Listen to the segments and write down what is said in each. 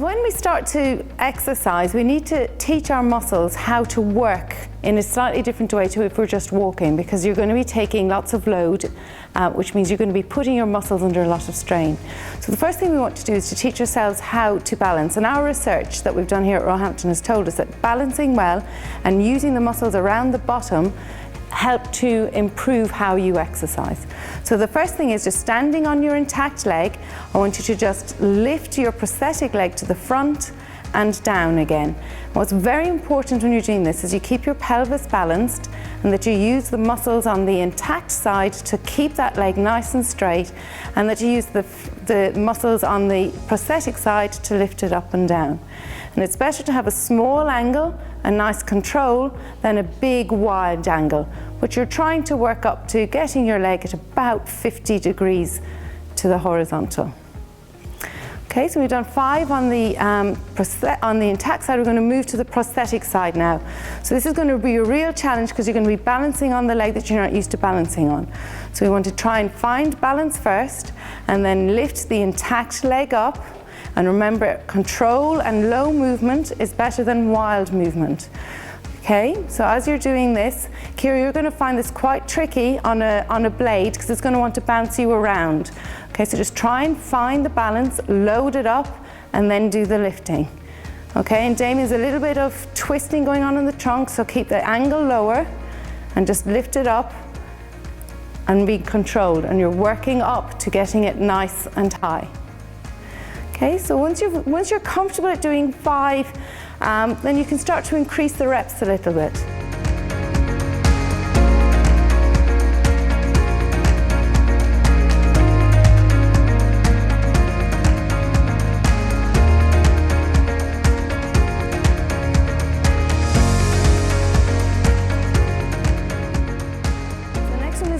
So when we start to exercise, we need to teach our muscles how to work in a slightly different way to if we're just walking, because you're going to be taking lots of load, which means you're going to be putting your muscles under a lot of strain. So the first thing we want to do is to teach ourselves how to balance. And our research that we've done here at Roehampton has told us that balancing well and using the muscles around the bottom help to improve how you exercise. So the first thing is just standing on your intact leg. I want you to just lift your prosthetic leg to the front and down again. What's very important when you're doing this is you keep your pelvis balanced and that you use the muscles on the intact side to keep that leg nice and straight, and that you use the muscles on the prosthetic side to lift it up and down. And it's better to have a small angle and nice control than a big wide angle, which you're trying to work up to getting your leg at about 50 degrees to the horizontal. Okay, so we've done 5 on the intact side. We're going to move to the prosthetic side now. So this is going to be a real challenge because you're going to be balancing on the leg that you're not used to balancing on. So we want to try and find balance first and then lift the intact leg up. And remember, control and low movement is better than wild movement. Okay, so as you're doing this, Kira, you're going to find this quite tricky on a blade because it's going to want to bounce you around. Okay, so just try and find the balance, load it up, and then do the lifting. Okay, and Damien's a little bit of twisting going on in the trunk, so keep the angle lower and just lift it up and be controlled, and you're working up to getting it nice and high. Okay, so once you're comfortable at doing 5, then you can start to increase the reps a little bit.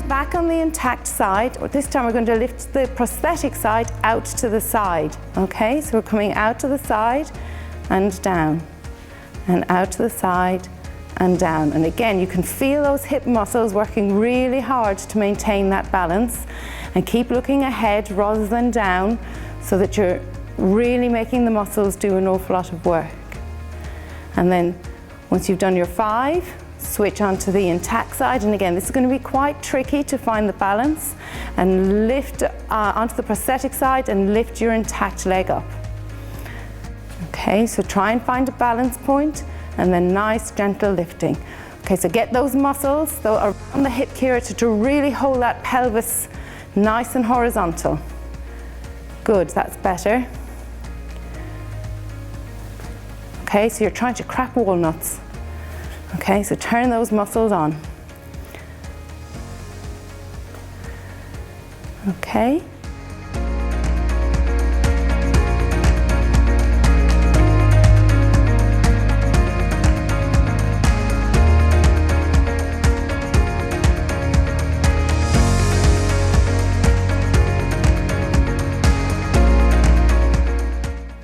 Back on the intact side, or this time we're going to lift the prosthetic side out to the side. Okay, so we're coming out to the side and down, and out to the side and down. And again, you can feel those hip muscles working really hard to maintain that balance, and keep looking ahead rather than down so that you're really making the muscles do an awful lot of work. And then once you've done your 5, switch onto the intact side, and again this is going to be quite tricky to find the balance, and lift onto the prosthetic side and lift your intact leg up. Okay, so try and find a balance point and then nice gentle lifting. Okay, so get those muscles around the hip, Kira, to really hold that pelvis nice and horizontal. Good, that's better. Okay, so you're trying to crack walnuts. Okay, so turn those muscles on. Okay.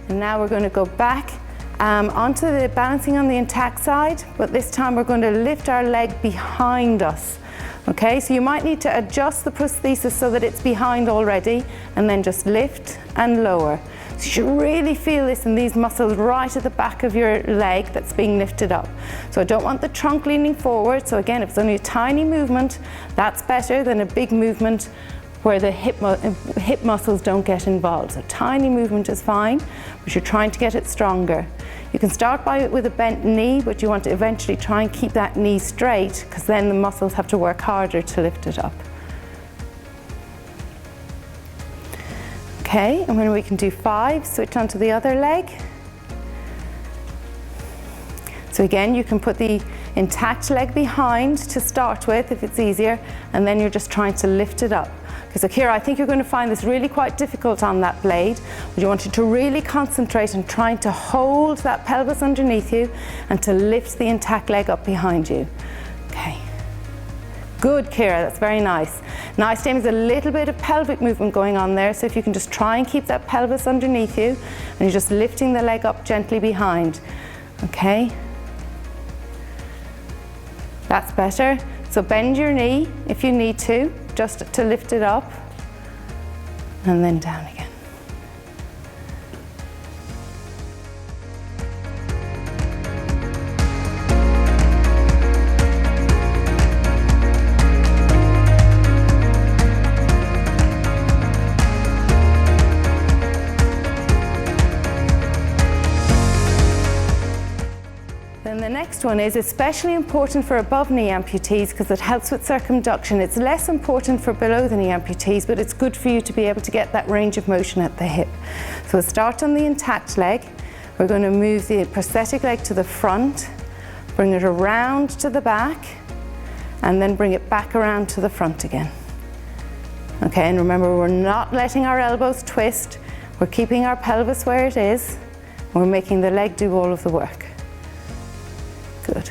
And now we're going to go back onto the balancing on the intact side, but this time we're going to lift our leg behind us. Okay, so you might need to adjust the prosthesis so that it's behind already, and then just lift and lower. So you should really feel this in these muscles right at the back of your leg that's being lifted up. So I don't want the trunk leaning forward, so again, if it's only a tiny movement, that's better than a big movement where the hip muscles don't get involved. So tiny movement is fine, but you're trying to get it stronger. You can start with a bent knee, but you want to eventually try and keep that knee straight, because then the muscles have to work harder to lift it up. Okay, and when we can do 5, switch onto the other leg. So again, you can put the intact leg behind to start with if it's easier, and then you're just trying to lift it up. Okay, so Kira, I think you're going to find this really quite difficult on that blade, but you want you to really concentrate on trying to hold that pelvis underneath you and to lift the intact leg up behind you. Okay. Good, Kira, that's very nice. Nice, Damien, there's a little bit of pelvic movement going on there, so if you can just try and keep that pelvis underneath you, and you're just lifting the leg up gently behind. Okay. That's better. So bend your knee if you need to, just to lift it up, and then down again. one is especially important for above knee amputees because it helps with circumduction. It's less important for below the knee amputees, but it's good for you to be able to get that range of motion at the hip. So we'll start on the intact leg. We're going to move the prosthetic leg to the front, bring it around to the back, and then bring it back around to the front again. Okay, and remember, we're not letting our elbows twist. We're keeping our pelvis where it is. We're making the leg do all of the work. Good.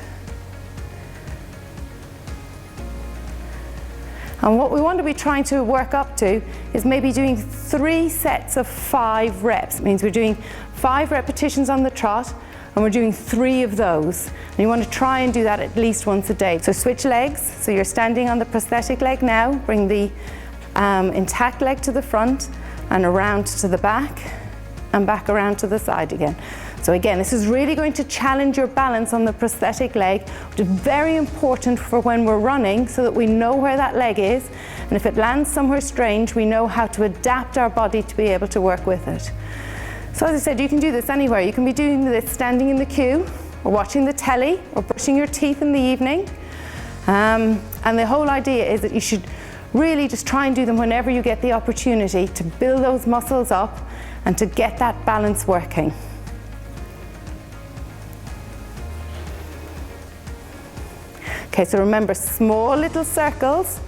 And what we want to be trying to work up to is maybe doing 3 sets of 5 reps. It means we're doing 5 repetitions on the trot, and we're doing 3 of those. And you want to try and do that at least once a day. So switch legs. So you're standing on the prosthetic leg now. Bring the intact leg to the front and around to the back and back around to the side again. So again, this is really going to challenge your balance on the prosthetic leg, which is very important for when we're running so that we know where that leg is, and if it lands somewhere strange, we know how to adapt our body to be able to work with it. So as I said, you can do this anywhere. You can be doing this standing in the queue, or watching the telly, or brushing your teeth in the evening. And the whole idea is that you should really just try and do them whenever you get the opportunity to build those muscles up and to get that balance working. Okay, so remember, small little circles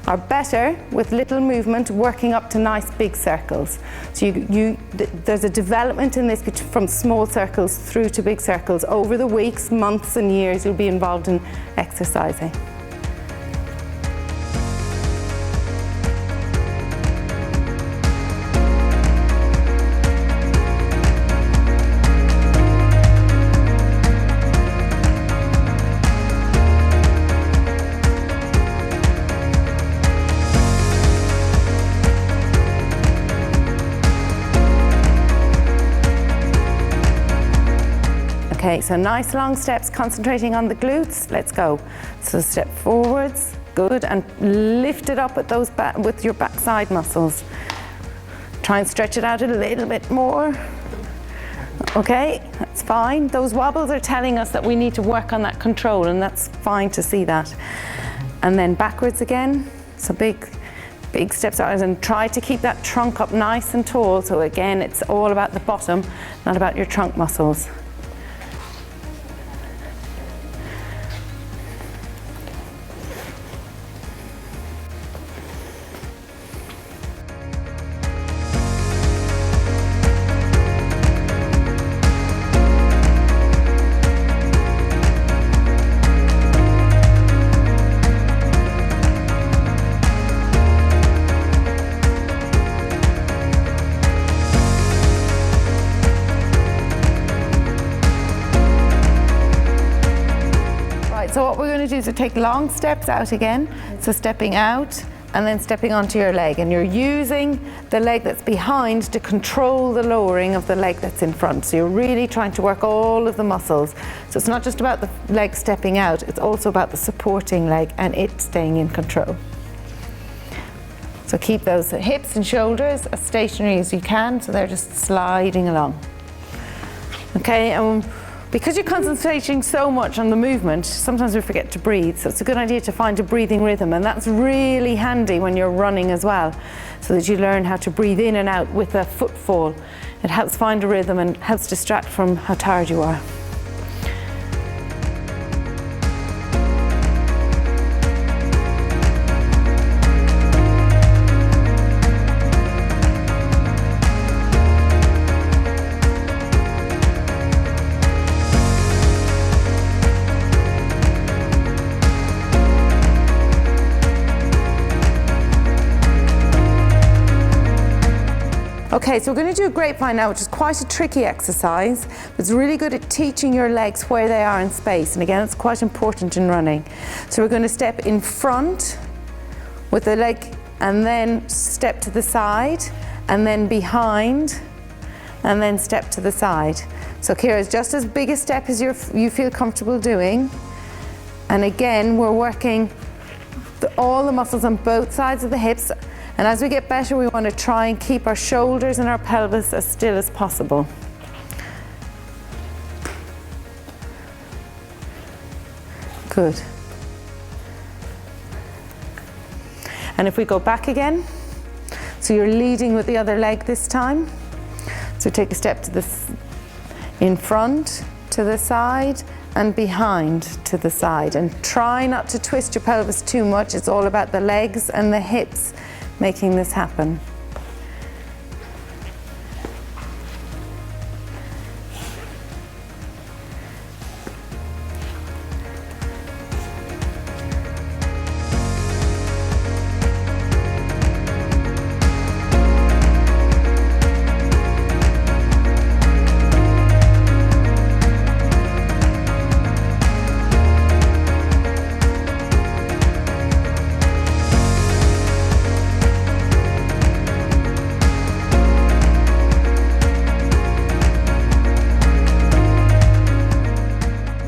are better with little movement, working up to nice big circles. So there's a development in this from small circles through to big circles. Over the weeks, months and years you'll be involved in exercising. Okay, so nice long steps, concentrating on the glutes. Let's go. So step forwards, good, and lift it up with those with your backside muscles. Try and stretch it out a little bit more. Okay, that's fine. Those wobbles are telling us that we need to work on that control, and that's fine to see that. And then backwards again. So big steps out, and try to keep that trunk up nice and tall. So again, it's all about the bottom, not about your trunk muscles. So what we're going to do is to take long steps out again. So stepping out and then stepping onto your leg, and you're using the leg that's behind to control the lowering of the leg that's in front. So you're really trying to work all of the muscles. So it's not just about the leg stepping out, it's also about the supporting leg and it staying in control. So keep those hips and shoulders as stationary as you can, so they're just sliding along. Okay, and because you're concentrating so much on the movement, sometimes we forget to breathe. So it's a good idea to find a breathing rhythm, and that's really handy when you're running as well, so that you learn how to breathe in and out with a footfall. It helps find a rhythm and helps distract from how tired you are. Okay, so we're going to do a grapevine now, which is quite a tricky exercise. It's really good at teaching your legs where they are in space, and again, it's quite important in running. So we're going to step in front with the leg, and then step to the side, and then behind, and then step to the side. So Kira, is just as big a step as you feel comfortable doing. And again, we're working all the muscles on both sides of the hips. And as we get better, we want to try and keep our shoulders and our pelvis as still as possible. Good. And if we go back again, so you're leading with the other leg this time. So take a step to this, in front, to the side, and behind to the side. And try not to twist your pelvis too much. It's all about the legs and the hips making this happen.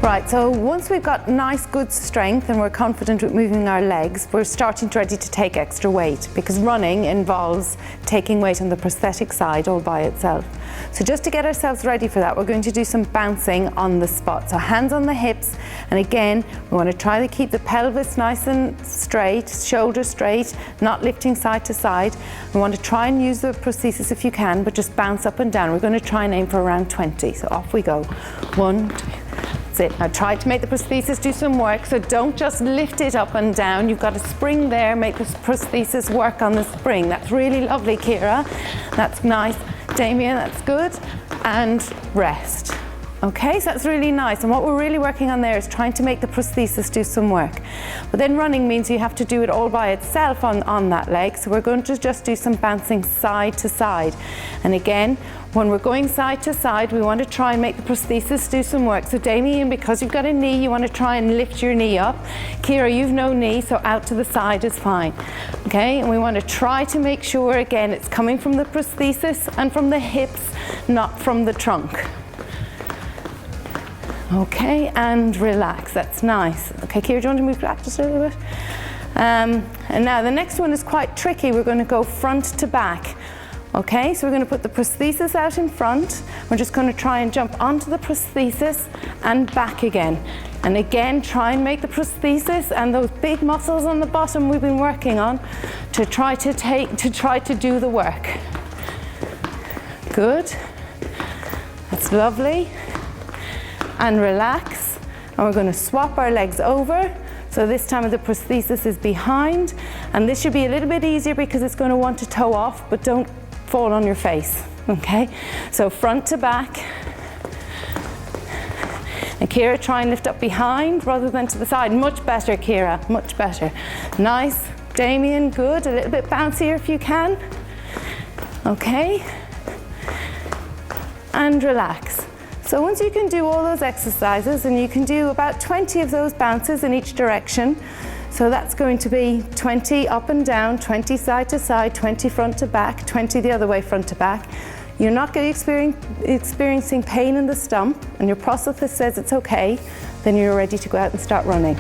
Right, so once we've got nice, good strength and we're confident with moving our legs, we're starting ready to take extra weight, because running involves taking weight on the prosthetic side all by itself. So just to get ourselves ready for that, we're going to do some bouncing on the spot. So hands on the hips, and again, we want to try to keep the pelvis nice and straight, shoulders straight, not lifting side to side. We want to try and use the prosthesis if you can, but just bounce up and down. We're going to try and aim for around 20. So off we go. 1, 2. That's it. Now try to make the prosthesis do some work, so don't just lift it up and down. You've got a spring there, make the prosthesis work on the spring. That's really lovely, Kira. That's nice. Damien, that's good. And rest. Okay, so that's really nice. And what we're really working on there is trying to make the prosthesis do some work. But then running means you have to do it all by itself on that leg. So we're going to just do some bouncing side to side. And again, when we're going side to side, we want to try and make the prosthesis do some work. So Damien, because you've got a knee, you want to try and lift your knee up. Kira, you've no knee, so out to the side is fine. Okay, and we want to try to make sure, again, it's coming from the prosthesis and from the hips, not from the trunk. Okay, and relax, that's nice. Okay, Kira, do you want to move back just a little bit? And now the next one is quite tricky. We're going to go front to back. Okay, so we're going to put the prosthesis out in front. We're just going to try and jump onto the prosthesis and back again. And again, try and make the prosthesis and those big muscles on the bottom we've been working on to try to do the work. Good. That's lovely. And relax. And we're going to swap our legs over. So this time the prosthesis is behind, and this should be a little bit easier because it's going to want to toe off, but don't fall on your face. Okay, so front to back. And Kira, try and lift up behind rather than to the side. Much better, Kira, much better. Nice. Damien, good. A little bit bouncier if you can. Okay. And relax. So once you can do all those exercises, and you can do about 20 of those bounces in each direction, so that's going to be 20 up and down, 20 side to side, 20 front to back, 20 the other way front to back. You're not going to experiencing pain in the stump, and your prosthetist says it's okay, then you're ready to go out and start running.